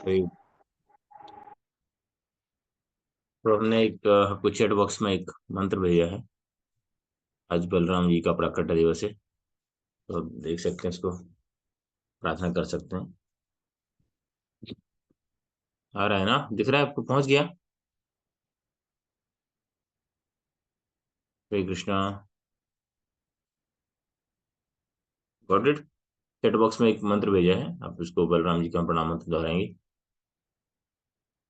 तो हमने एक आपको चैट बॉक्स में एक मंत्र भेजा है। आज बलराम जी का प्राकट्य दिवस है, तो आप देख सकते हैं, इसको प्रार्थना कर सकते हैं। आ रहा है ना, दिख रहा है आपको? पहुंच गया? Hare Krishna. Got it. Chat box में एक मंत्र भेजा है, आप उसको बलराम जी का प्रणाम मंत्र दोहराएंगे।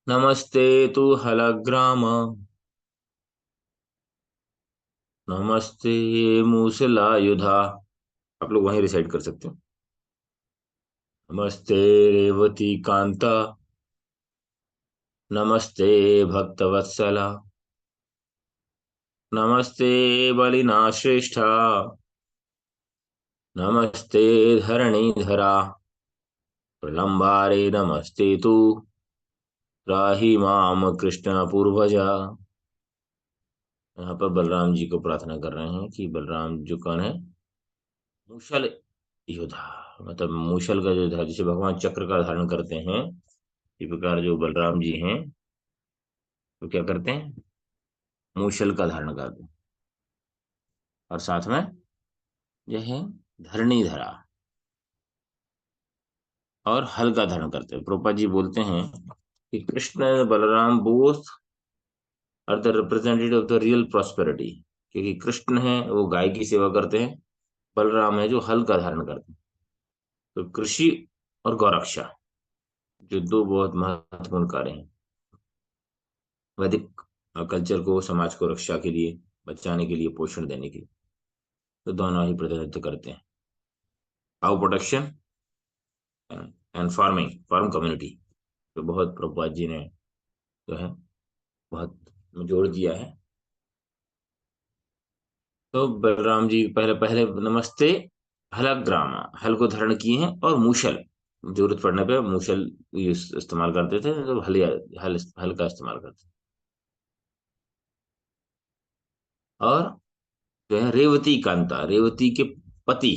नमस्ते तु हलग्राम, नमस्ते मूसलायुधा। आप लोग वहीं रिसाइड कर सकते हो। नमस्ते रेवती कांता, नमस्ते भक्तवत्सला, नमस्ते बलिना श्रेष्ठा, नमस्ते धरणीधरा, प्रलंबारे नमस्ते तु, त्राहि माम कृष्ण पूर्वजा। यहाँ पर बलराम जी को प्रार्थना कर रहे हैं कि बलराम जो कौन है? मूषल योद्धा। मतलब मूषल का जो था, जिसे भगवान चक्र का धारण करते हैं, इस प्रकार जो बलराम जी हैं वो क्या करते हैं? मूषल का धारण करते हैं। और साथ में जो है धरणी धरा और हल का धारण करते हैं। प्रोपा जी बोलते हैं कि Krishna Balram both are the representative of the real prosperity. क्योंकि कृष्ण है वो गाय की सेवा करते हैं, बलराम है जो हल का धारण करते हैं। तो कृषि और गौरक्षा, जो दो बहुत महत्वपूर्ण कार्य हैं वैदिक कल्चर को, समाज को रक्षा के लिए, बचाने के लिए, पोषण देने के लिए, तो दोनों ही प्रतिनिधित्व करते हैं। Cow protection and farming, farm community, तो बहुत प्रभुपाद जी ने जो है बहुत जोड़ दिया है। तो बलराम जी पहले पहले नमस्ते हलग्राम, हल को धारण किए हैं, और मूषल, जरूरत पड़ने पे मूषल इस्तेमाल करते थे, तो हल का इस्तेमाल करते थे। और जो है रेवती कांता, रेवती के पति,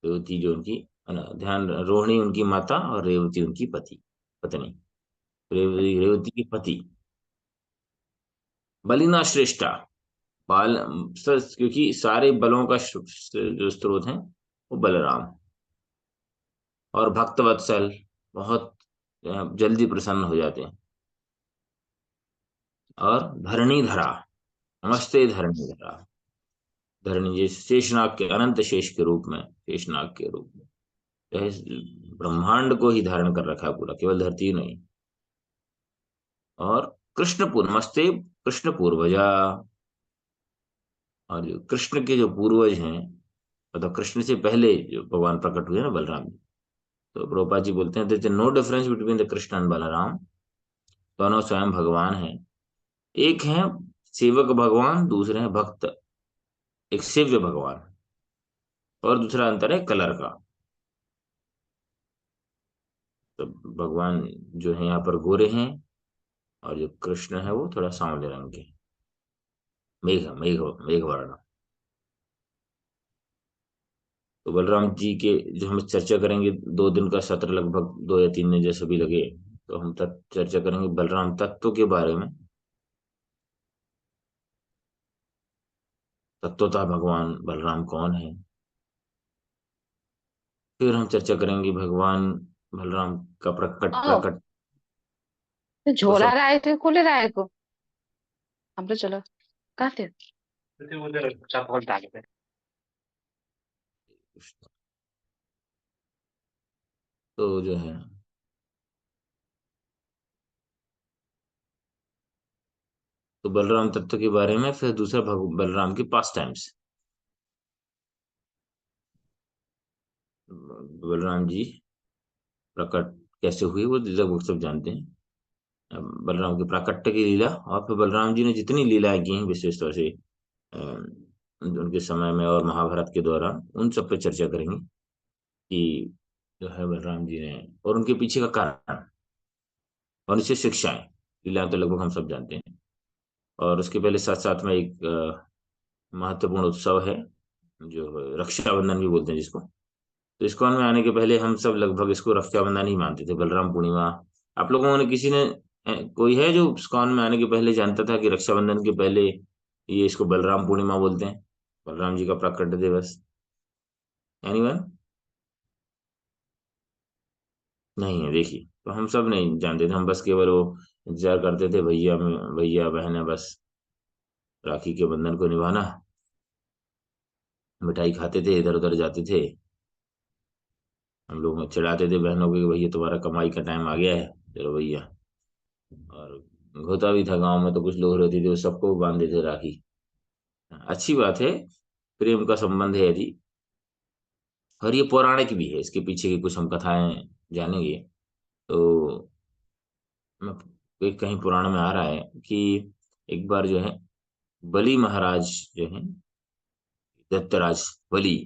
रेवती जो उनकी ध्यान, रोहिणी उनकी माता और रेवती उनकी पत्नी। रेवती के पति बलिना श्रेष्ठा, बाल क्योंकि सारे बलों का जो स्रोत है वो बलराम। और भक्त वत्सल, बहुत जल्दी प्रसन्न हो जाते हैं। और धरणी धरा, नमस्ते धरणी धरा। धरणी जैसे शेषनाग के, अनंत शेष के रूप में, शेषनाग के रूप में जो है ब्रह्मांड को ही धारण कर रखा है पूरा, केवल धरती ही नहीं। और कृष्णपुर, नमस्ते कृष्ण पूर्वजा। और जो कृष्ण के जो पूर्वज हैं, मतलब कृष्ण से पहले जो भगवान प्रकट हुए ना बलराम जी, तो प्रभुपाद जी बोलते हैं there is no difference between the Krishna and Balram. दोनों स्वयं भगवान हैं। एक है सेवक भगवान, दूसरे हैं भक्त, एक सेव्य भगवान। और दूसरा अंतर है कलर का। तो भगवान जो है यहाँ पर गोरे हैं, और जो कृष्ण है वो थोड़ा सांवले रंग के, मेघ मेघ मेघ वर्ण। तो बलराम जी के जो हम चर्चा करेंगे, 2 दिन का सत्र, लगभग 2 या 3 दिन जैसे भी लगे, तो हम तक चर्चा करेंगे बलराम तत्व के बारे में। तत्वतः भगवान बलराम कौन है। फिर हम चर्चा करेंगे भगवान बलराम का प्रकट ओ प्रकट तो वो झोला सब। रहा थे खुले रहा को हम तो चलो कहाँ थे उधर चापल डाले थे तो जो है, तो बलराम तत्व के बारे में, फिर दूसरा बलराम के पास टाइम्स। बलराम जी प्रकट कैसे हुए वो लगभग सब जानते हैं। अब बलराम के प्राकट्य की लीला, और फिर बलराम जी ने जितनी लीलाएं की हैं विशेष तौर से उनके समय में और महाभारत के दौरान, उन सब पे चर्चा करेंगे कि जो है बलराम जी ने, और उनके पीछे का कारण, और उनसे शिक्षाएं। लीलाएं तो लगभग हम सब जानते हैं। और उसके पहले साथ साथ में एक महत्वपूर्ण उत्सव है, जो रक्षाबंधन भी बोलते हैं जिसको। तो इस्कॉन में आने के पहले हम सब लगभग इसको रक्षाबंधन ही मानते थे, बलराम पूर्णिमा आप लोगों ने किसी ने कोई है जो इस्कॉन में आने के पहले जानता था कि रक्षाबंधन के पहले ये इसको बलराम पूर्णिमा बोलते हैं, बलराम जी का प्राकट्य दिवस? एनीवन? नहीं है, देखिए। तो हम सब नहीं जानते थे, हम बस केवल वो इंतजार करते थे, भैया भैया बहन है बस, राखी के बंधन को निभाना। मिठाई खाते थे, इधर उधर जाते थे। हम लोग चिढ़ाते थे बहनों को कि भैया तुम्हारा कमाई का टाइम आ गया है, चलो भैया। और होता भी था, गांव में तो कुछ लोग रहते थे वो सबको बांध देते राखी। अच्छी बात है, प्रेम का संबंध है यदि। और ये पौराणिक भी है, इसके पीछे की कुछ हम कथाएं जानेंगे। तो मैं एक कहीं पुराण में आ रहा है कि एक बार जो है बलि महाराज जो है, दत्तराज बलि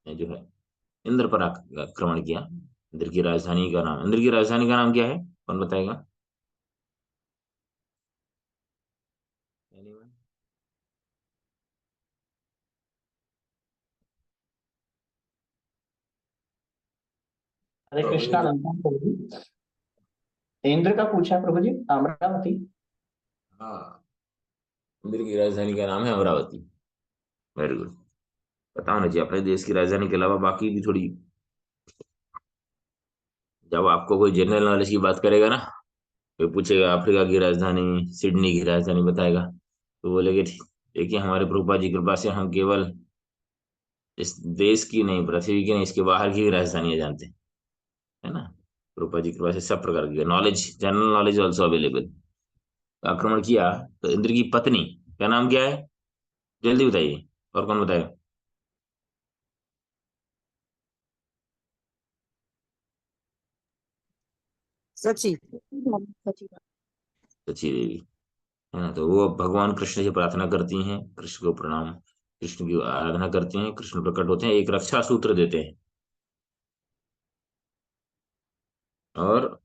ने जो है इंद्र पर आक्रमण किया। इंद्र की राजधानी का नाम क्या है, कौन बताएगा? Anyone? हरे प्रभु कृष्णा जी। नंदन प्रभु जी। इंद्र का पूछा प्रभु जी, अमरावती। हाँ, इंद्र की राजधानी का नाम है अमरावती। Very good. पता होना चाहिए अपने देश की राजधानी के अलावा बाकी भी थोड़ी। जब आपको कोई जनरल नॉलेज की बात करेगा ना, कोई पूछेगा अफ्रीका की राजधानी, सिडनी की राजधानी बताएगा, तो बोलेगे ठीक। देखिए, हमारे प्रभुपा जी की कृपा से हम केवल इस देश की नहीं, पृथ्वी की नहीं, इसके बाहर की भी राजधानियां जानते हैं, है ना। प्रभुपा जी की कृपा से सब प्रकार की knowledge, general knowledge also available. आक्रमण किया तो इंद्र की पत्नी का नाम क्या है, जल्दी बताइए। और कौन बताएगा? सची। सची देवी, है ना। तो वो भगवान कृष्ण से प्रार्थना करती हैं, कृष्ण को प्रणाम, कृष्ण की आराधना करती हैं, कृष्ण प्रकट होते हैं, एक रक्षा सूत्र देते हैं। और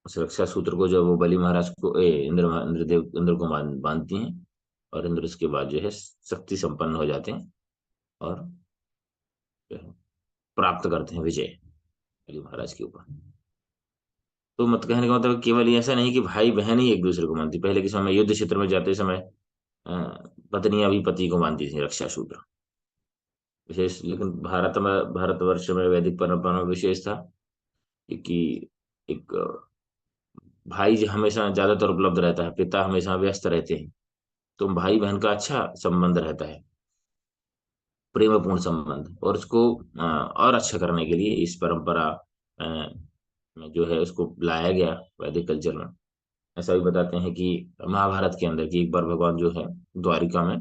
उस रक्षा सूत्र को जब वो बलि महाराज को इंद्र को बांधती हैं, और इंद्र उसके बाद जो है शक्ति संपन्न हो जाते हैं, और जो है प्राप्त करते हैं विजय बलि महाराज के ऊपर। तो मत कहने का मतलब केवल ये ऐसा नहीं कि भाई बहन ही एक दूसरे को मानती, पहले के समय में युद्ध क्षेत्र में जाते समय अ, पत्नियां भी पति को मानती थी रक्षा सूत्र। विशेष, लेकिन भारतवर्ष में वैदिक परंपरा में विशेष था कि एक भाई जो हमेशा ज्यादातर उपलब्ध रहता है, पिता हमेशा व्यस्त रहते हैं, तो भाई बहन का अच्छा संबंध रहता है, प्रेमपूर्ण संबंध। और उसको और अच्छा करने के लिए इस परंपरा में जो है उसको लाया गया वैदिक कल्चर में। ऐसा भी बताते हैं कि महाभारत के अंदर की एक बार भगवान जो है द्वारिका में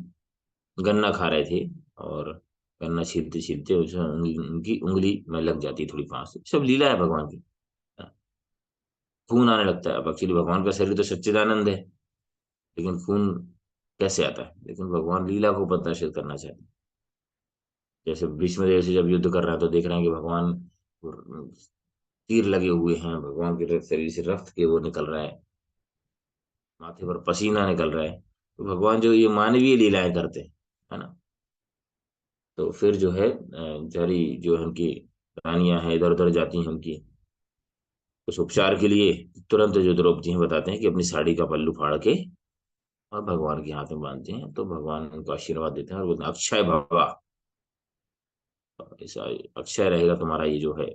गन्ना खा रहे थे, और गन्ना छीलते छीलते उसमें उनकी उंगली में लग जाती थोड़ी फांस। सब लीला है भगवान की। खून आने लगता है। अब एक्चुअली भगवान का शरीर तो सच्चिदानंद है, लेकिन खून कैसे आता है? लेकिन भगवान लीला को प्रदर्शित करना चाहते हैं। जैसे भीष्मदेव से जब युद्ध कर रहा है तो देख रहे हैं कि भगवान तीर लगे हुए हैं, भगवान के शरीर से रक्त के वो निकल रहा है, माथे पर पसीना निकल रहा है। तो भगवान जो ये मानवीय लीलाएं करते हैं, है ना। तो फिर जो है सारी जो है उनकी रानियां हैं इधर उधर जाती हैं उनकी कुछ उपचार के लिए। तुरंत जो द्रौपदी हैं बताते हैं कि अपनी साड़ी का पल्लू फाड़ के और भगवान के हाथ में बांधते हैं, तो भगवान उनको आशीर्वाद देते हैं और बोलते हैं अक्षय भवा, ऐसा अक्षय रहेगा तुम्हारा ये जो है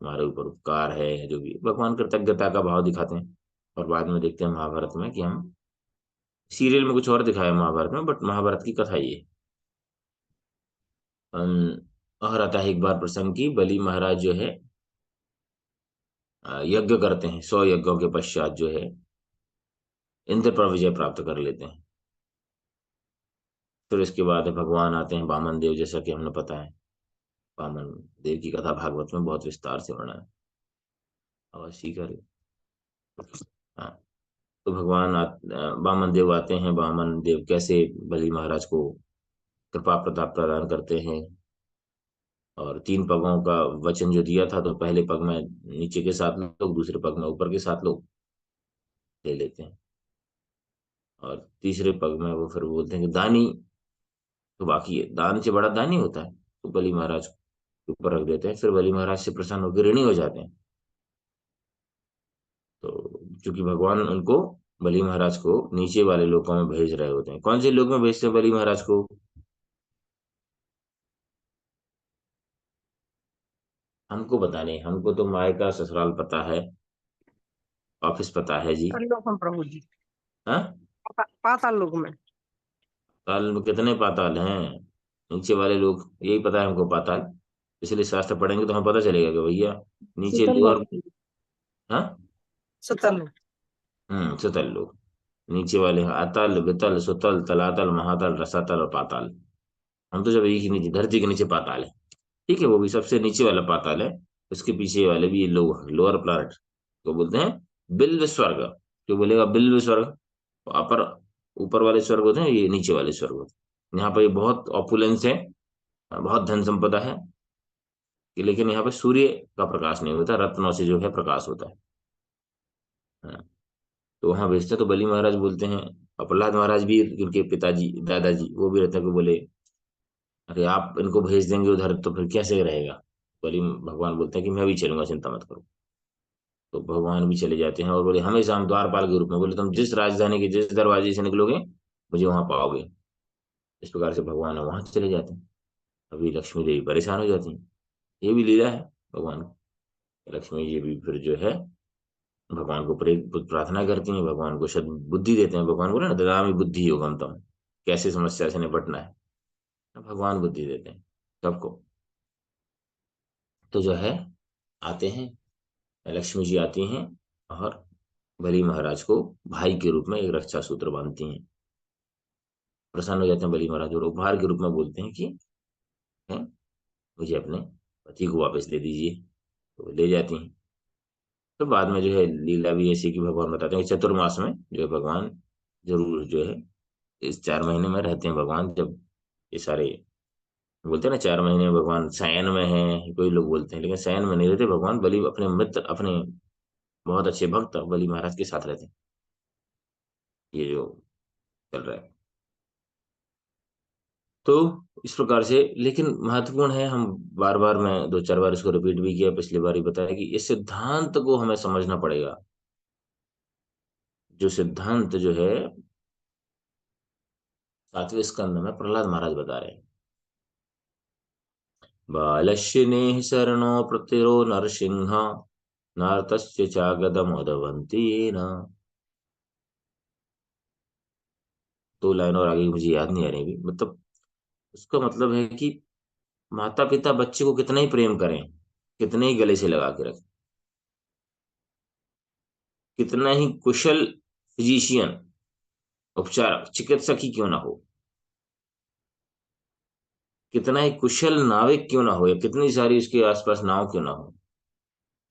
तुम्हारे ऊपर उपकार है, जो भी भगवान कृतज्ञता का भाव दिखाते हैं। और बाद में देखते हैं महाभारत में कि हम सीरियल में कुछ और दिखाया महाभारत में, बट महाभारत की कथा ये है। और आता है एक बार प्रसंग की बलि महाराज जो है यज्ञ करते हैं, 100 यज्ञों के पश्चात जो है इंद्र पर विजय प्राप्त कर लेते हैं। फिर इसके बाद भगवान आते हैं वामन देव, जैसा कि हमने पता है। वामन देव की कथा भागवत में बहुत विस्तार से वर्णन है। अवश्य करे। हाँ। तो वामन देव आते हैं। वामन देव कैसे बलि महाराज को कृपा प्रताप प्रदान करते हैं, और 3 पगों का वचन जो दिया था, तो पहले पग में नीचे के 7 लोग, दूसरे पग में ऊपर के 7 लोग ले लेते हैं, और तीसरे पग में वो फिर बोलते हैं कि दानी तो बाकी है, दान से बड़ा दानी होता है, तो बलि महाराज के ऊपर रख देते हैं। फिर बलि महाराज से प्रसन्न होकर ऋणी हो जाते हैं। तो क्योंकि भगवान उनको, बलि महाराज को नीचे वाले लोकों में भेज रहे होते हैं। कौन से लोक में भेजते हैं बलि महाराज को? हमको पता नहीं, हमको तो मायका ससुराल पता है, ऑफिस पता है जी। लोक में प्रभु जी। हाँ, पाताल लोक में। पाताल में कितने पाताल हैं? नीचे वाले लोग, यही पता है हमको पाताल। इसलिए शास्त्र पढ़ेंगे तो हमें पता चलेगा कि भैया नीचे सुतल लोअर। लोक। हाँ, सुतल लोक। सुतल लोग। नीचे वाले हैं अतल, वितल, सुतल, तलातल, महातल, रसातल और पाताल। हम तो जब एक ही नीचे, धरती के नीचे पाताल है। ठीक है, वो भी सबसे नीचे वाला पाताल है। उसके पीछे वाले भी ये लोअर प्लैनेट को बोलते हैं बिल्व स्वर्ग। जो बोलेगा बिल्व स्वर्ग, तो अपर, ऊपर वाले स्वर्ग होते हैं, ये नीचे वाले स्वर्ग होते हैं। यहाँ पर ये बहुत ऑपुलेंस है, बहुत धन संपदा है कि, लेकिन यहाँ पे सूर्य का प्रकाश नहीं होता, रत्नों से जो है प्रकाश होता है। हाँ, तो वहां भेजते हैं। तो बलि महाराज बोलते हैं, और प्रहलाद महाराज भी, उनके पिताजी दादाजी, वो भी रहते हैं, को बोले अरे आप इनको भेज देंगे उधर तो फिर कैसे रहेगा? बलि भगवान बोलते हैं कि मैं भी चलूंगा, चिंता मत करो। तो भगवान भी चले जाते हैं और बोले हमेशा हम द्वारपाल के रूप में, बोले तुम जिस राजधानी के जिस दरवाजे से निकलोगे मुझे वहां पाओगे। इस प्रकार से भगवान वहां चले जाते हैं। अभी लक्ष्मी देवी परेशान हो जाती हैं। ये भी लीला है भगवान की। लक्ष्मी जी भी फिर जो है भगवान को प्रार्थना करती हैं, भगवान को बुद्धि देते हैं। भगवान बोले ना, ददामि बुद्धि योगम तम, कैसे समस्या से निपटना है, भगवान बुद्धि देते हैं सबको। तो जो है आते हैं, लक्ष्मी जी आती हैं और बलि महाराज को भाई के रूप में एक रक्षा सूत्र बांधती हैं। प्रसन्न हो जाते हैं बलि महाराज और उपहार के रूप में बोलते हैं कि हैं, मुझे अपने पति को वापस दे दीजिए। तो ले जाती हैं। तो बाद में जो है लीला भी ऐसी कि भगवान बताते हैं कि चतुर्मास में जो है भगवान जरूर जो है इस 4 महीने में रहते हैं भगवान। जब ये सारे बोलते हैं ना 4 महीने भगवान शयन में है, कोई लोग बोलते हैं, लेकिन शयन में नहीं रहते भगवान। बलि अपने मित्र, अपने बहुत अच्छे भक्त बलि महाराज के साथ रहते हैं। ये जो चल रहा है, तो इस प्रकार से। लेकिन महत्वपूर्ण है, हम बार बार, मैं 2-4 बार इसको रिपीट भी किया, पिछली बार ही बताया कि इस सिद्धांत को हमें समझना पड़ेगा। जो सिद्धांत जो है 7वें स्कंद में प्रहलाद महाराज बता रहे हैं। बालस्य नेह शरणो प्रतिरो नरसिंह, नारतस्य चागदमोदवन्ति येन। 2 लाइन और आगे मुझे याद नहीं आ रही भी, मतलब उसका मतलब है कि माता पिता बच्चे को कितना ही प्रेम करें, कितने ही गले से लगा के रखें, कितना ही कुशल फिजिशियन, उपचारक, चिकित्सक ही क्यों ना हो, कितना ही कुशल नाविक क्यों ना हो, या कितनी सारी उसके आसपास नाव क्यों ना हो,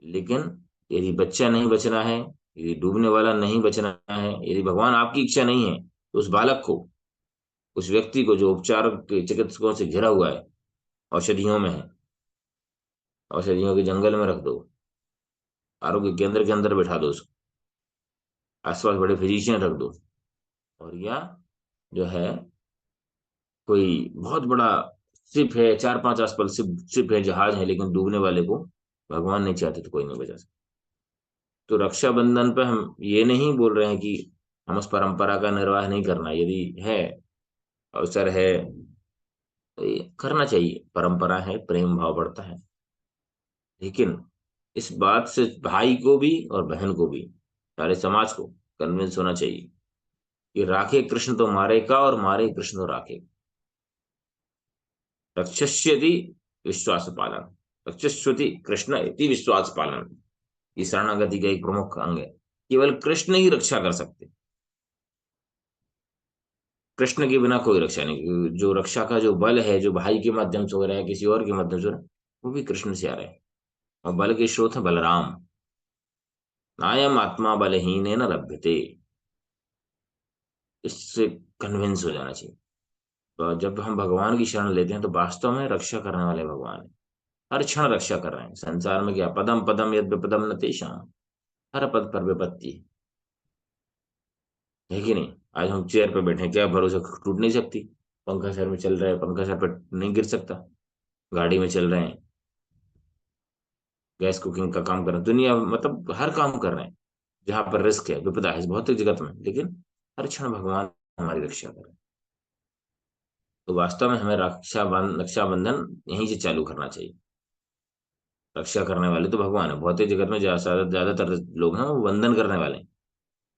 लेकिन यदि बच्चा नहीं बचना है, यदि डूबने वाला नहीं बचना है, यदि भगवान आपकी इच्छा नहीं है, तो उस बालक को, उस व्यक्ति को जो उपचार के चिकित्सकों से घिरा हुआ है, औषधियों में है, औषधियों के जंगल में रख दो, आरोग्य केंद्र के अंदर बैठा दो उसको, आसपास बड़े फिजिशियन रख दो, और या जो है कोई बहुत बड़ा शिप है, 4-5 आसपास शिप है, जहाज है, लेकिन डूबने वाले को भगवान नहीं चाहते तो कोई नहीं बचा सकता। तो रक्षाबंधन पे हम ये नहीं बोल रहे हैं कि हम उस परंपरा का निर्वाह नहीं करना, यदि है, अवसर है, तो ये करना चाहिए। परंपरा है, प्रेम भाव बढ़ता है। लेकिन इस बात से भाई को भी और बहन को भी, सारे समाज को कन्विंस होना चाहिए कि राखे कृष्ण तो मारे का, और मारे कृष्ण तो राखे। रक्षस्यति विश्वास पालन, रक्षस्वति कृष्ण इति विश्वास पालन, ये शरणागति का एक प्रमुख अंग है। केवल कृष्ण ही रक्षा कर सकते, कृष्ण के बिना कोई रक्षा नहीं। जो रक्षा का जो बल है, जो भाई के माध्यम से हो रहा है, किसी और के माध्यम से हो रहा है, वो भी कृष्ण से आ रहा है। और बल के स्रोत है बलराम। नायम आत्मा बलहीन न लभ्यते, इससे कन्विंस हो जाना चाहिए। तो जब हम भगवान की शरण लेते हैं तो वास्तव में रक्षा करने वाले भगवान है। हर क्षण रक्षा कर रहे हैं। संसार में क्या, पदम पदम यद विपदम न तेषां, हर पद पर विपत्ति है कि नहीं? आज हम चेयर पे बैठे हैं, क्या भरोसा, टूट नहीं सकती। पंखा सर में चल रहा है, पंखा सर पर नहीं गिर सकता। गाड़ी में चल रहे हैं, गैस कुकिंग का काम कर रहे हैं, दुनिया मतलब हर काम कर रहे हैं। जहां पर रिस्क है, विपदा है इस भौतिक जगत में, लेकिन हर क्षण भगवान हमारी रक्षा करें। तो वास्तव में हमें रक्षाबंधन यहीं से चालू करना चाहिए। रक्षा करने वाले तो भगवान है, भौतिक जगत में ज्यादातर लोग हैं वो बंधन करने वाले हैं।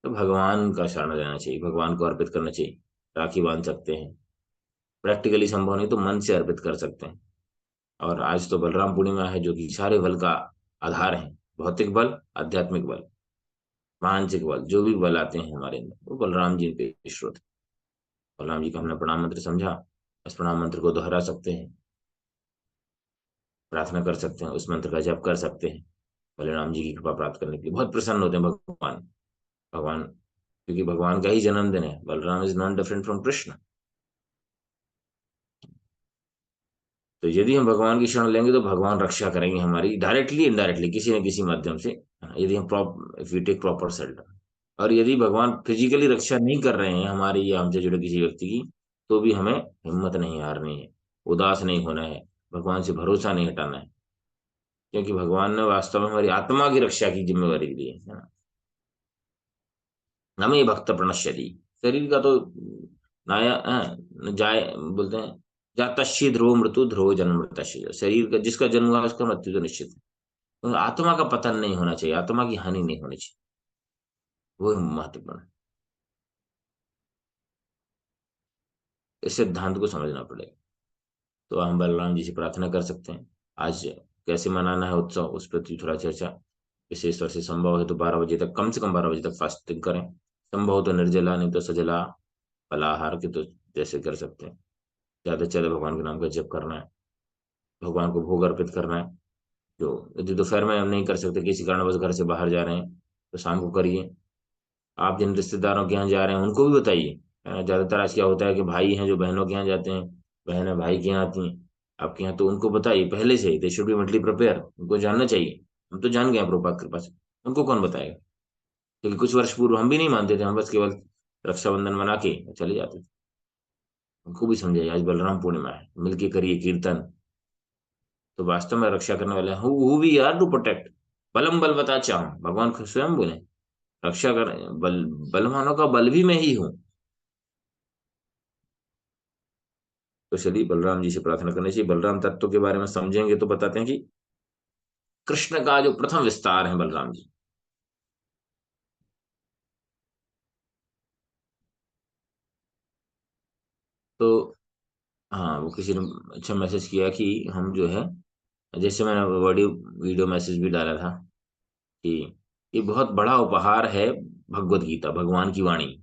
तो भगवान का शरण लेना चाहिए, भगवान को अर्पित करना चाहिए। राखी बांध सकते हैं, प्रैक्टिकली संभव नहीं तो मन से अर्पित कर सकते हैं। और आज तो बलराम पूर्णिमा है, जो कि सारे बल का आधार है। भौतिक बल, आध्यात्मिक बल, मानसिक बल, जो भी बल आते हैं हमारे अंदर, वो बलराम जी के स्रोत है। बलराम जी का हमने प्रणाम मंत्र समझा, उस प्रणाम मंत्र को दोहरा सकते हैं, प्रार्थना कर सकते हैं, उस मंत्र का जप कर सकते हैं। बलराम जी की कृपा प्राप्त करने के लिए बहुत प्रसन्न होते हैं भगवान। भगवान, क्योंकि भगवान का ही जन्मदिन है। Balram is not different from Krishna. तो यदि हम भगवान की शरण लेंगे तो भगवान रक्षा करेंगे हमारी, डायरेक्टली इनडायरेक्टली, किसी न किसी माध्यम से। यदि हम if we take proper shelter. और यदि भगवान फिजिकली रक्षा नहीं कर रहे हैं हमारी या हमसे जुड़े किसी व्यक्ति की, तो भी हमें हिम्मत नहीं हारनी है, उदास नहीं होना है, भगवान से भरोसा नहीं हटाना है। क्योंकि भगवान ने वास्तव में हमारी आत्मा की रक्षा की जिम्मेवारी ली है ना। नमे भक्त प्रणश्यति। शरीर का तो नाया जाय बोलते हैं, जातस्य ध्रुव मृत्यु ध्रुव जन्म मृतस्य। शरीर का जिसका जन्म हुआ उसका मृत्यु तो निश्चित है। तो आत्मा का पतन नहीं होना चाहिए, आत्मा की हानि नहीं होनी चाहिए, वो महत्वपूर्ण है। इस सिद्धांत को समझना पड़ेगा। तो हम बलराम जी से प्रार्थना कर सकते हैं। आज कैसे मनाना है उत्सव, उस पर थोड़ा चर्चा। विशेष तौर से संभव है तो 12 बजे तक, कम से कम 12 बजे तक फास्टिंग करें। संभव हो तो निर्जला, नहीं तो सजला फलाहार के तो जैसे कर सकते हैं। ज्यादा से ज्यादा भगवान के नाम का जप करना है, भगवान को भोग अर्पित करना है। जो यदि दोपहर में हम नहीं कर सकते, किसी कारणवश घर से बाहर जा रहे हैं, तो शाम को करिए। आप जिन रिश्तेदारों के यहाँ जा रहे हैं उनको भी बताइए। ज्यादातर आज क्या होता है कि भाई हैं जो बहनों के यहाँ जाते हैं, बहनें भाई के यहाँ आती हैं आपके यहाँ, तो उनको बताइए पहले से ही। They should be mentally prepare, उनको जानना चाहिए। हम तो जान गए हैं प्रभुपाद कृपा से, उनको कौन बताएगा। क्योंकि कुछ वर्ष पूर्व हम भी नहीं मानते थे, हम बस केवल रक्षाबंधन मना के चले जाते थे। उनको भी समझाइए आज बलराम पूर्णिमा है, मिलके करिए कीर्तन। तो वास्तव में रक्षा करने वाले हैं, who we are to protect. बलम बलवता चाहूं, भगवान खुद स्वयं बोले, रक्षा कर बल, बलवानों का बल भी मैं ही हूं। तो चलिए बलराम जी से प्रार्थना करनी चाहिए। बलराम तत्व के बारे में समझेंगे तो बताते हैं कि कृष्ण का जो प्रथम विस्तार है बलराम जी। तो हाँ, वो किसी ने अच्छा मैसेज किया कि हम जो है, जैसे मैंने वीडियो वीडियो मैसेज भी डाला था कि ये बहुत बड़ा उपहार है, भगवत गीता, भगवान की वाणी,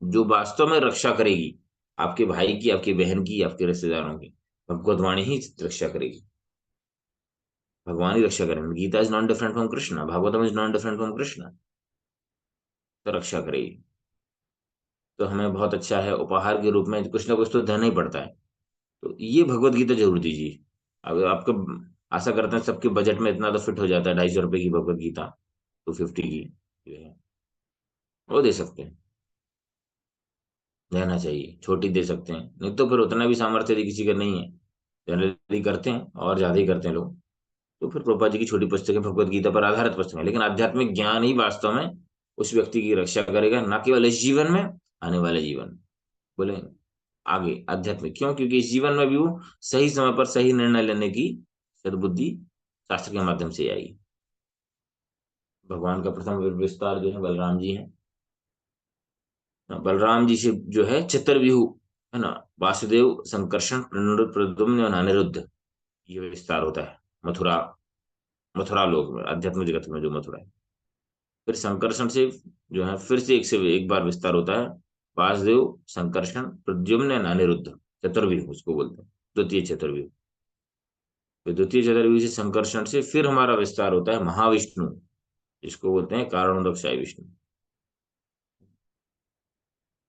जो वास्तव में रक्षा करेगी आपके भाई की, आपकी बहन की, आपके रिश्तेदारों की। भगवत वाणी ही रक्षा करेगी, भगवान ही रक्षा करेंगे। Gita is not different from Krishna, Bhagavatam is not different from Krishna. तो रक्षा करेगी। तो हमें बहुत अच्छा है, उपहार के रूप में कुछ ना कुछ तो देना ही पड़ता है। तो ये भगवत गीता जरूर दीजिए। अब आपको, आशा करते हैं सबके बजट में इतना तो फिट हो जाता है, 250 रुपए की भगवत गीता, 250 की जो है वो दे सकते हैं, देना चाहिए। छोटी दे सकते हैं, नहीं तो फिर उतना भी सामर्थ्य यदि किसी का नहीं है, जनरली करते हैं और ज्यादा ही करते हैं लोग, तो फिर प्रभुपाद जी की छोटी पुस्तकें भगवत गीता पर आधारित पुस्तकें। लेकिन आध्यात्मिक ज्ञान ही वास्तव में उस व्यक्ति की रक्षा करेगा, ना केवल इस जीवन में, आने वाले जीवन, बोले आगे आध्यात्मिक। क्यों? क्योंकि इस जीवन में भी वो सही समय पर सही निर्णय लेने की सद्बुद्धि शास्त्र के माध्यम से आएगी। भगवान का प्रथम विस्तार जो है बलराम जी है। बलराम जी से जो है चतुर्व्यूह, है ना, वासुदेव, संकर्षण, प्रद्युम्न और अनिरुद्ध, ये विस्तार होता है मथुरा, मथुरा लोक में, आध्यात्म जगत में जो मथुरा है। फिर संकर्षण से जो है फिर से एक बार विस्तार होता है, वासुदेव, संकर्षण, प्रद्युम्न और अनिरुद्ध, चतुर्व्यूह उसको बोलते हैं, द्वितीय चतुर्व्यूह। फिर द्वितीय चतुर्व्यूह से, संकर्षण से फिर हमारा विस्तार होता है महाविष्णु, जिसको बोलते हैं कारणोदकशाई विष्णु।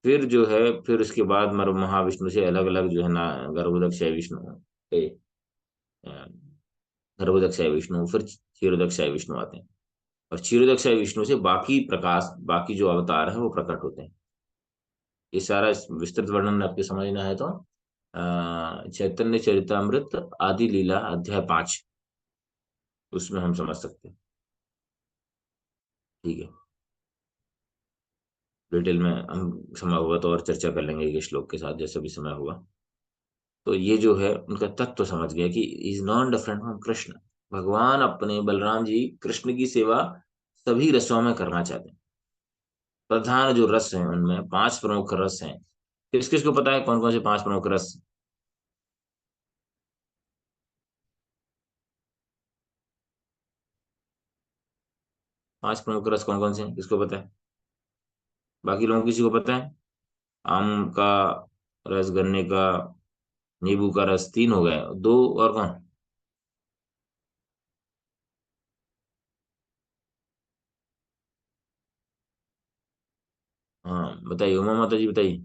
फिर जो है, फिर उसके बाद महाविष्णु से अलग अलग जो है ना, गर्भोदकशाई विष्णु, अ, गर्भोदकशाई विष्णु, फिर क्षीरोदकशाई विष्णु आते हैं। और क्षीरोदकशाई विष्णु से बाकी प्रकाश, बाकी जो अवतार है वो प्रकट होते हैं। ये सारा विस्तृत वर्णन आपके समझना है तो चैतन्य चरितमृत आदि लीला अध्याय 5, उसमें हम समझ सकते हैं। ठीक है। डिटेल में हम समय हुआ तो और चर्चा कर लेंगे एक श्लोक के साथ, जैसे भी समय हुआ। तो ये जो है उनका तत्व समझ गया कि is non different from Krishna. भगवान अपने बलराम जी कृष्ण की सेवा सभी रसों में करना चाहते हैं। प्रधान जो रस हैं उनमें 5 प्रमुख रस हैं। किस किस को पता है कौन कौन से 5 प्रमुख रस? 5 प्रमुख रस कौन कौन से हैं, किसको पता है? बाकी लोगों को किसी को पता है? आम का रस, गन्ने का, नींबू का रस, 3 हो गए, 2 और कौन? हाँ बताइए, उमा माता जी बताइए।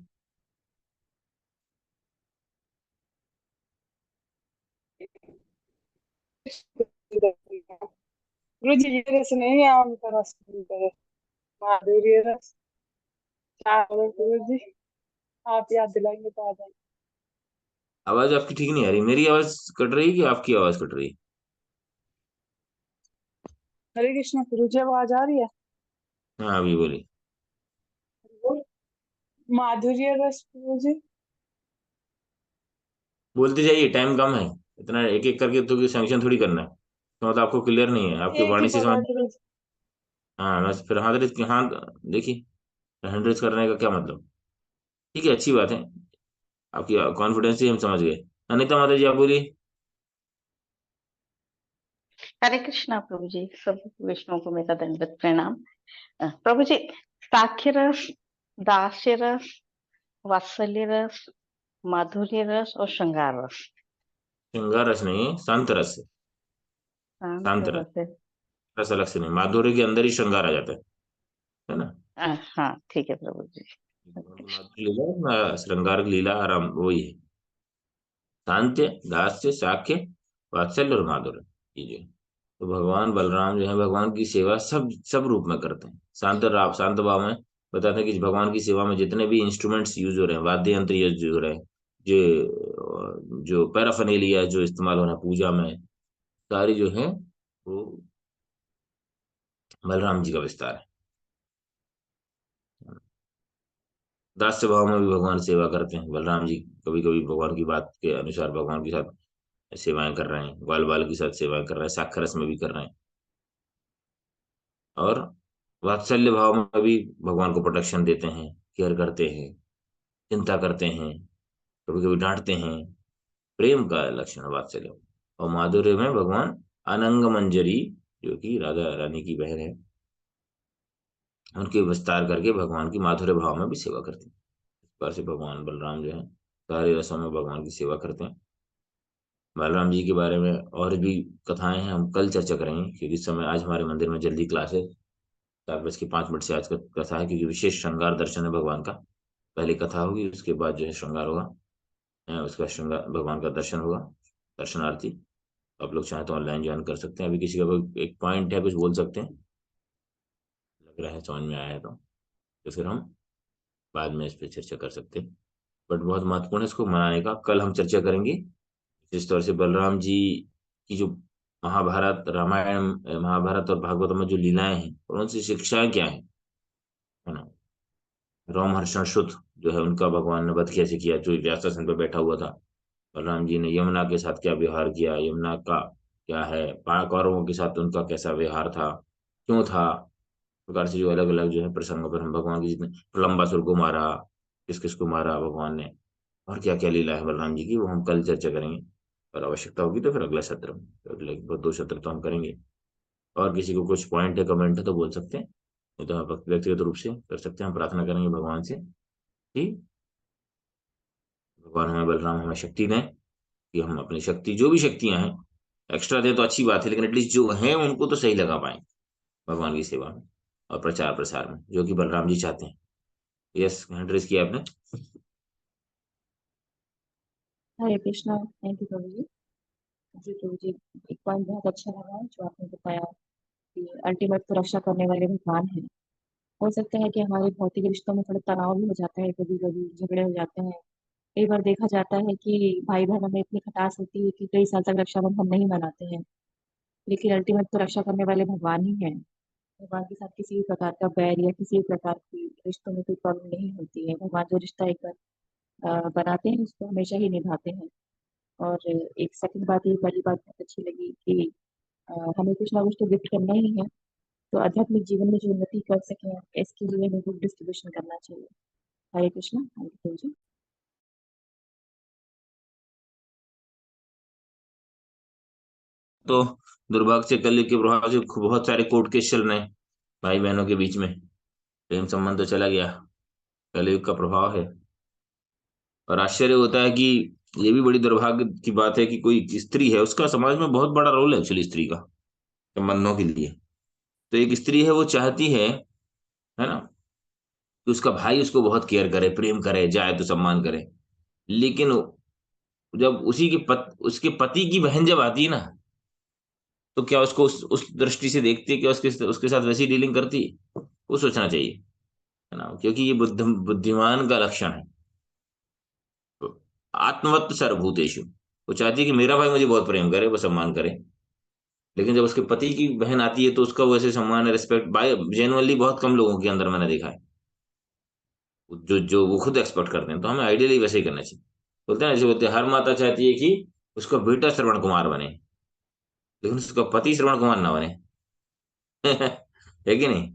गुरु जी ये रस नहीं है, आम का रस मिलता है, माधुर्य रस। चावल गुरु जी, आप याद दिलाएंगे तो आ जाएंगे। आवाज आपकी ठीक नहीं आ रही, मेरी आवाज कट रही है कि आपकी आवाज कट रही है? हरे कृष्ण गुरु जी, आवाज आ रही है? हाँ अभी बोली। माधुर्य रस गुरु जी। बोलते जाइए, टाइम कम है। इतना एक एक करके तो सैंक्शन थोड़ी करना है, तो मतलब आपको क्लियर नहीं है आपकी एक ही वाणी से पता समझ। है गुरु जी। हाँ बस फिर हाथ रेस, हाथ देखिए, हैंड रेस करने का क्या मतलब? ठीक है, अच्छी बात है, आपकी कॉन्फिडेंस ही हम समझ गए। अनिता माता जी आप बोलिए। हरे कृष्णा प्रभु जी, सब वैष्णव को मेरा दंडवत प्रणाम। प्रभु जी, साख्य रस, दास्य रस, वात्सल्य रस, माधुर्य रस और श्रृंगार रस। श्रृंगार रस नहीं है, शांत रस है। शांत शांत रस, रस है। रस अलग से नहीं, माधुर्य के अंदर ही श्रृंगार आ जाता है ना? हाँ ठीक है प्रभु जी। भगवान की माधुर्य लीला, श्रृंगार की लीला आराम वही है। शांत्य, दास्य, साख्य, वात्सल्य और माधुर्य, ये जो है। तो भगवान बलराम जो है भगवान की सेवा सब सब रूप में करते हैं। शांत भाव में बताते हैं कि भगवान की सेवा में जितने भी इंस्ट्रूमेंट्स यूज हो रहे हैं, वाद्य यंत्र यूज हो रहे हैं, जो पैराफर्नेलिया जो इस्तेमाल हो रहा है पूजा में, सारी जो है वो बलराम जी का विस्तार है। दास्य भाव में भी भगवान सेवा करते हैं बलराम जी। कभी कभी भगवान की बात के अनुसार भगवान के साथ सेवाएं कर रहे हैं, ग्वाल बाल के साथ सेवाएं कर रहे हैं, साक्षरस में भी कर रहे हैं। और वात्सल्य भाव में भी भगवान को प्रोटेक्शन देते हैं, केयर करते हैं, चिंता करते हैं, कभी कभी डांटते हैं। प्रेम का लक्षण है वात्सल्य। और माधुर्य में भगवान अनंग मंजरी, जो कि राधा रानी की बहन है, उनके विस्तार करके भगवान की माधुर्य भाव में भी सेवा करते हैं। इस प्रकार से भगवान बलराम जो है सारे रसों में भगवान की सेवा करते हैं। बलराम जी के बारे में और भी कथाएं हैं, हम कल चर्चा करेंगे, क्योंकि इस समय आज हमारे मंदिर में जल्दी क्लास है। 4:05 से आज का कथा है, क्योंकि विशेष श्रृंगार दर्शन है भगवान का। पहले कथा होगी, उसके बाद जो है श्रृंगार होगा। उसका श्रृंगार भगवान का दर्शन होगा, दर्शनार्थी। आप लोग चाहें तो ऑनलाइन ज्वाइन कर सकते हैं। अभी किसी का कोई एक पॉइंट है, कुछ बोल सकते हैं, लग रहा है समझ में आया है तो फिर हम बाद में इस पर चर्चा कर सकते हैं। बट बहुत महत्वपूर्ण है इसको मनाने का, कल हम चर्चा करेंगे। जिस तरह से बलराम जी की जो महाभारत रामायण, महाभारत और भागवत में जो लीलाएं हैं और उनसे शिक्षाएं क्या है ना? रोमहर्षण शुद्ध जो है उनका भगवान ने वध कैसे किया, जो व्यासासन पर बैठा हुआ था। बलराम जी ने यमुना के साथ क्या व्यवहार किया, यमुना का क्या है, कौरवों के साथ उनका कैसा व्यवहार था, क्यों था, प्रकार से जो अलग अलग जो है प्रसंगों पर हम भगवान की जितने प्रलंबासुर को मारा, किस किस को मारा भगवान ने, और क्या क्या लीला है बलराम जी की, वो हम कल चर्चा करेंगे। और आवश्यकता होगी तो फिर अगला सत्र में, तो अगले 2 सत्र तो हम करेंगे। और किसी को कुछ पॉइंट है, कमेंट है तो बोल सकते हैं, नहीं तो आप व्यक्तिगत रूप से कर सकते हैं। हम प्रार्थना करेंगे भगवान से कि भगवान हमें, बलराम हमें शक्ति दें, कि हम अपनी शक्ति, जो भी शक्तियां हैं, एक्स्ट्रा दे तो अच्छी बात है, लेकिन एटलीस्ट जो है उनको तो सही लगा पाए भगवान की सेवा में और प्रचार प्रसार में, जो कि बलराम जी चाहते हैं। यस, हैंड रेस किया आपने। हरे कृष्णा। थैंक यू प्रभु जी। जी प्रभु जी, एक पॉइंट बहुत अच्छा लगा जो आपने बताया कि अल्टीमेट तो रक्षा करने वाले भगवान हैं। हो सकता है कि हमारे भौतिक रिश्तों में थोड़ा तनाव भी हो जाता है, कभी कभी झगड़े हो जाते हैं। कई बार देखा जाता है कि भाई बहनों में इतनी खटास होती है कि कई साल तक रक्षाबंधन नहीं मनाते हैं, लेकिन अल्टीमेट तो रक्षा करने वाले भगवान ही हैं। भगवान के साथ किसी भी प्रकार का बैर या किसी भी प्रकार की रिश्तों में कोई प्रॉब्लम नहीं होती है। भगवान जो रिश्ता एक बार बनाते हैं उसको हमेशा ही निभाते हैं। और एक सेकंड बात, ये पहली बात बहुत अच्छी लगी कि हमें कुछ ना कुछ तो गिफ्ट करना ही है, तो आध्यात्मिक जीवन में जो उन्नति कर सकें इसके लिए हमें बुक डिस्ट्रीब्यूशन करना चाहिए। हरे कृष्णा। Thank you. तो दुर्भाग्य से कलयुग के प्रभाव से बहुत सारे कोर्ट केस चल रहे हैं भाई बहनों के बीच में, प्रेम संबंध तो चला गया, कलयुग का प्रभाव है। और आश्चर्य होता है कि ये भी बड़ी दुर्भाग्य की बात है कि कोई स्त्री है, उसका समाज में बहुत बड़ा रोल है एक्चुअली स्त्री का संबंधों के लिए। तो एक स्त्री है, वो चाहती है ना, कि उसका भाई उसको बहुत केयर करे, प्रेम करे, जाए तो सम्मान करे। लेकिन जब उसके पति की बहन जब आती है ना, तो क्या उसको उस दृष्टि से देखती है कि उसके उसके साथ वैसी डीलिंग करती है? वो सोचना चाहिए, है ना, क्योंकि ये बुद्धिमान का लक्षण है। तो आत्मवत् सर्वभूतेषु, वो चाहती है कि मेरा भाई मुझे बहुत प्रेम करे, वो सम्मान करे। लेकिन जब उसके पति की बहन आती है तो उसका वैसे सम्मान, रिस्पेक्ट बाय जेनुअनली बहुत कम लोगों के अंदर मैंने देखा है, जो जो वो खुद एक्सपेक्ट करते हैं। तो हमें आइडियली वैसे ही करना चाहिए। बोलते हैं, ऐसे बोलते हैं, हर माता चाहती है कि उसका बेटा श्रवण कुमार बने, लेकिन उसका पति श्रवण कुमार ना बने। है कि नहीं?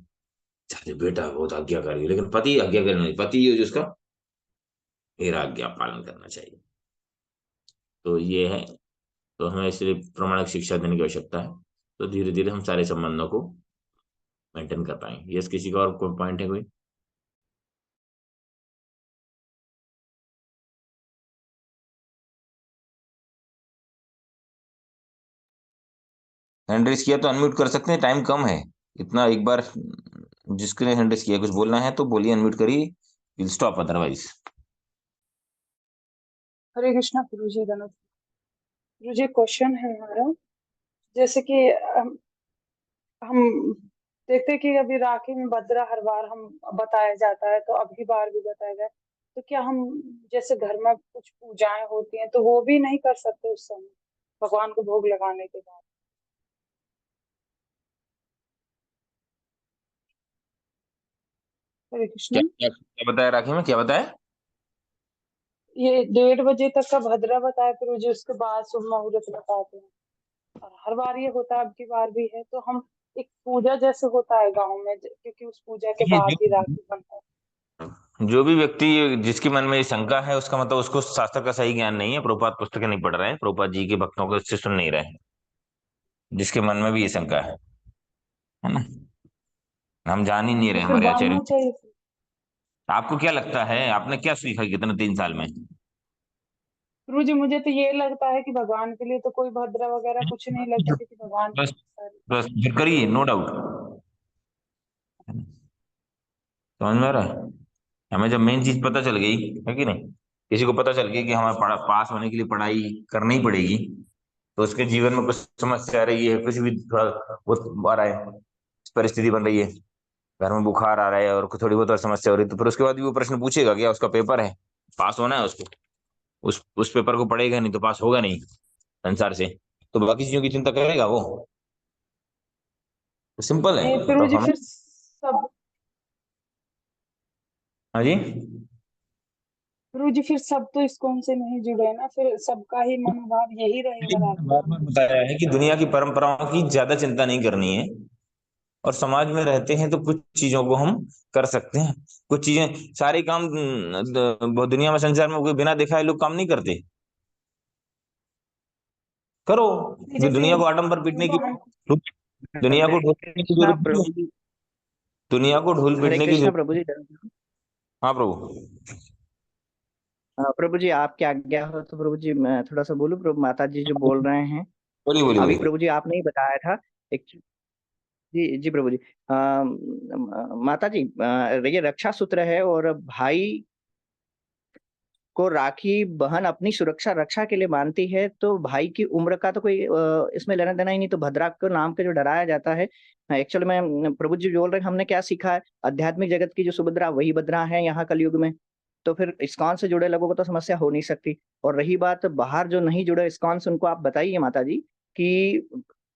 चाहते बेटा बहुत आज्ञाकारी है, लेकिन पति आज्ञाकारी नहीं, पति ये जो उसका मेरा आज्ञा पालन करना चाहिए। तो ये है। तो हमें इसलिए प्रमाणिक शिक्षा देने की आवश्यकता है, तो धीरे धीरे हम सारे संबंधों को मेंटेन कर पाएंगे। यस, किसी का और कोई पॉइंट है कोई? हैंड रेस किया तो अनम्यूट कर सकते हैं, टाइम कम है इतना। एक बार जिसके ने हैंड रेस किया कुछ बोलना है तो बोलिए, अनम्यूट करिए, विल स्टॉप अदरवाइज। हरे कृष्णा प्रभु जी, धन्यवाद प्रभु जी। क्वेश्चन है हमारा, जैसे कि हम देखते हैं कि अभी राखी में भद्रा हर बार हम बताया जाता है, तो अभी बार भी बताया जाए, तो क्या हम जैसे घर में कुछ पूजाएं होती हैं तो वो भी नहीं कर सकते उस समय भगवान को भोग लगाने के बाद? हरे क्या कृष्ण। क्या क्या बताया राखी में, क्या बताया? ये 1:30 बजे तक का भद्रा बताया प्रभु जी, उसके बाद शुभ मुहूर्त बताते हैं, और हर बार ये होता है, अब की बार भी है। तो हम एक पूजा जैसे होता है गांव में, क्योंकि उस पूजा के ये बाद ही राखी बनता है। जो भी व्यक्ति जिसके मन में ये शंका है, उसका मतलब उसको शास्त्र का सही ज्ञान नहीं है, प्रभुपाद पुस्तकें नहीं पढ़ रहे हैं, प्रभुपाद जी के भक्तों को अच्छे सुन नहीं रहे हैं, जिसके मन में भी ये शंका है ना, हम जान ही नहीं तो रहे फिर हमारे आचार्य। बांधना चाहिए। आपको क्या लगता है, आपने क्या सीखा कितने 3 साल में? गुरु जी, मुझे तो ये लगता है कि भगवान के लिए तो कोई भद्रा वगैरह कुछ नहीं लगता, क्योंकि भगवान बस सारी। बस फिर करिए, नो डाउट। समझ में आ रहा है? हमें जब मेन चीज पता चल गई, है कि नहीं, किसी को पता चल गई कि हमें पास होने के लिए पढ़ाई करनी ही पड़ेगी, तो उसके जीवन में कुछ समस्या आ रही है, कुछ भी थोड़ा बहुत आ रहा है, परिस्थिति बन रही है, घर में बुखार आ रहा है और थोड़ी बहुत और समस्या हो रही है, तो फिर उसके बाद भी वो प्रश्न पूछेगा, क्या उसका पेपर है, पास होना है उसको, उस पेपर को पढ़ेगा नहीं तो पास होगा नहीं संसार से, तो बाकी चीजों की चिंता करेगा वो? तो सिंपल है। नहीं तो प्रभु जी, हमें, फिर सब हाँ जी, गुरु जी, फिर सब तो इस्कॉन से नहीं जुड़े ना, फिर सबका ही मनोभाव यही रहेगा राखी बार बार बांधने का। बताया है कि दुनिया की परंपराओं की ज्यादा चिंता नहीं करनी है, और समाज में रहते हैं तो कुछ चीजों को हम कर सकते हैं। कुछ चीजें, सारे काम दुनिया में, संसार में कोई बिना दिखाए लोग काम नहीं करते। करो, नहीं, क्योंकि जैसे दुनिया को आडंबर पीटने की, भगवान। दुनिया को हरे ढोल पीटने की कृष्णा जरूरत नहीं प्रभु है। जी। दुनिया को ढोल हरे पीटने की कृष्णा जरूरत। प्रभु जी। हाँ प्रभु। प्रभु जी, आपकी आज्ञा हो तो प्रभु जी मैं थोड़ा सा बोलूं। प्रभु माता जी जो बोल रहे हैं, बोलिए बोलिए अभी बोलिए। प्रभु जी आपने ही बताया था। एक जी जी प्रभु जी। माता जी, ये रक्षा सूत्र है, और भाई को राखी बहन अपनी सुरक्षा रक्षा के लिए मानती है, तो भाई की उम्र का तो कोई इसमें लेना देना ही नहीं। तो भद्रा को नाम के जो डराया जाता है, एक्चुअल में प्रभु जी बोल रहे हैं, हमने क्या सीखा है, आध्यात्मिक जगत की जो सुभद्रा वही भद्रा है यहाँ कलयुग में। तो फिर इस्कॉन से जुड़े लोगों को तो समस्या हो नहीं सकती। और रही बात बाहर जो नहीं जुड़े इस्कॉन से, उनको आप बताइए माता जी कि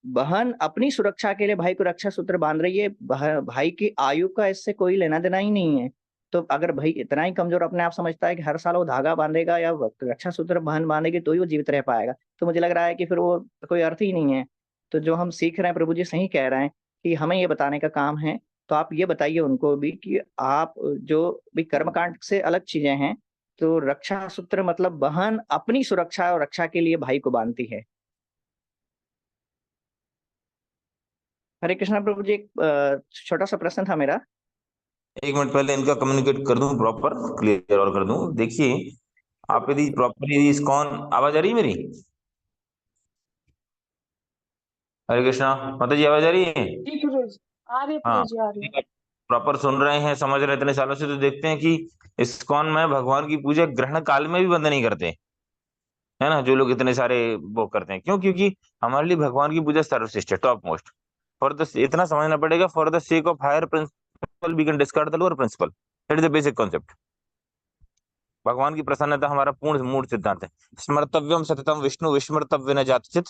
बहन अपनी सुरक्षा के लिए भाई को रक्षा सूत्र बांध रही है, भाई की आयु का इससे कोई लेना देना ही नहीं है। तो अगर भाई इतना ही कमजोर अपने आप समझता है कि हर साल वो धागा बांधेगा या रक्षा सूत्र बहन बांधेगी तो ही वो जीवित रह पाएगा, तो मुझे लग रहा है कि फिर वो कोई अर्थ ही नहीं है। तो जो हम सीख रहे हैं, प्रभु जी सही कह रहे हैं कि हमें ये बताने का काम है। तो आप ये बताइए उनको भी कि आप जो भी कर्मकांड से अलग चीजें हैं, तो रक्षा सूत्र मतलब बहन अपनी सुरक्षा और रक्षा के लिए भाई को बांधती है। हरे कृष्णा प्रभु जी, एक छोटा सा प्रश्न था मेरा। एक मिनट पहले इनका कम्युनिकेट कर दूं, प्रॉपर क्लियर और कर दूं। देखिए, आप यदि प्रॉपरली इस्कॉन, आवाज आ रही है मेरी? हरे कृष्णा माता जी, आवाज आ रही है? जी प्रभु जी, आ रही है हाँ, प्रभु जी, आ रही है। प्रॉपर सुन रहे हैं, समझ रहे हैं इतने सालों से, तो देखते हैं कि इस्कॉन में भगवान की पूजा ग्रहण काल में भी बंद नहीं करते, है ना। जो लोग इतने सारे वो करते हैं, क्यों? क्योंकि हमारे लिए भगवान की पूजा सर्वश्रेष्ठ है, टॉप मोस्ट। फॉर द, इतना समझना पड़ेगा, for the sake of higher principle we can discard the lower principle. That is the basic concept. भगवान की प्रसन्नता हमारा पूर्ण मूल सिद्धांत है। स्मर्तव्यम सततम विष्णु विस्मर्तव्य न जातचित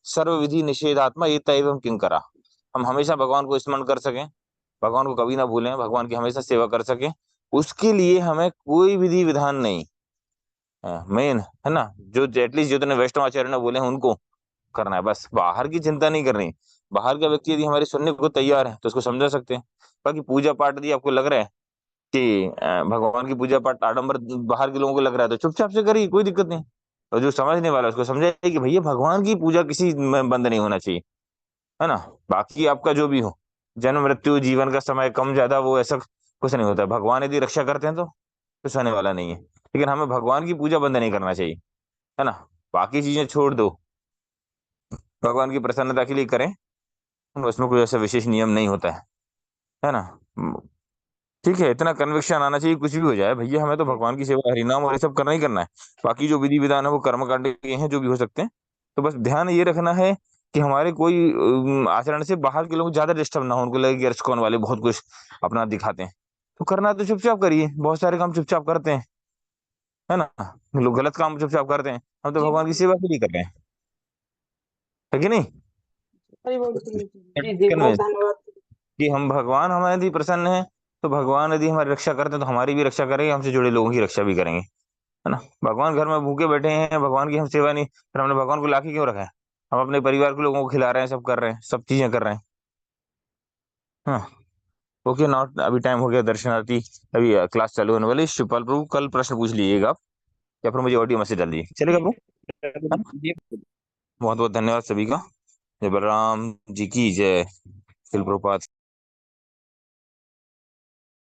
सर्व विधि निषेधात्मा ये तैवम किंकरा। हम हमेशा भगवान को स्मरण कर सकें, भगवान को कभी ना भूलें, भगवान की हमेशा सेवा कर सकें, उसके लिए हमें कोई विधि विधान नहीं मेन, है ना। जो एटलीस्ट जितने वैष्णव आचार्य ने बोले हैं उनको करना है, बस बाहर की चिंता नहीं करनी। बाहर का व्यक्ति यदि हमारी सुनने को तैयार है तो उसको समझा सकते हैं। बाकी पूजा पाठ यदि आपको लग रहा है कि भगवान की पूजा पाठ आडंबर बाहर के लोगों को लग रहा है, तो चुपचाप से करिए, कोई दिक्कत नहीं। और जो समझने वाला है उसको समझाइए कि भैया भगवान की पूजा किसी में बंद नहीं होना चाहिए, है ना। बाकी आपका जो भी हो, जन्म मृत्यु जीवन का समय कम ज्यादा, वो ऐसा कुछ नहीं होता है। भगवान यदि रक्षा करते हैं तो कुछ होने वाला नहीं है, लेकिन हमें भगवान की पूजा बंद नहीं करना चाहिए, है ना। बाकी चीजें छोड़ दो, भगवान की प्रसन्नता के लिए करें, उसमें कोई ऐसा विशेष नियम नहीं होता है ना। ठीक है, इतना कन्विक्शन आना चाहिए, कुछ भी हो जाए भैया, हमें तो भगवान की सेवा, हरिनाम और ये सब करना ही करना है। बाकी जो विधि विधान है वो कर्मकांड के हैं, जो भी हो सकते हैं। तो बस ध्यान ये रखना है कि हमारे कोई आचरण से बाहर के लोग ज्यादा डिस्टर्ब ना हो, उनको लगे कि अर्चकौन वाले बहुत कुछ अपना दिखाते हैं। तो करना है तो चुपचाप करिए, बहुत सारे काम चुपचाप करते हैं, है ना। लोग गलत काम चुपचाप करते हैं, हम तो जी भगवान की सेवा के लिए कर रहे हैं, है कि नहीं। हरि बोल प्रभु जी। जी जी, बहुत धन्यवाद। कि हम भगवान हमारे यदि प्रसन्न है, तो भगवान यदि हमारी रक्षा करते हैं तो हमारी भी रक्षा करेंगे, हमसे जुड़े लोगों की रक्षा भी करेंगे, है ना। भगवान घर में भूखे बैठे हैं, भगवान की हम सेवा नहीं, फिर हमने भगवान को लाके क्यों रखा है? हम अपने परिवार के लोगों को खिला रहे हैं, सब कर रहे हैं, सब चीजें कर रहे हैं। हाँ, ओके, नॉट अभी टाइम हो गया दर्शनार्थी, अभी क्लास चालू होने वाली। शिवपाल प्रभु कल प्रश्न पूछ लीजिएगा आप, या फिर मुझे ऑडियो मैसेज डाल दीजिए, चलेगा प्रभु? है ना? जी बहुत बहुत धन्यवाद सभी का। जय बलराम जी की जय। शिल प्रभुपाद।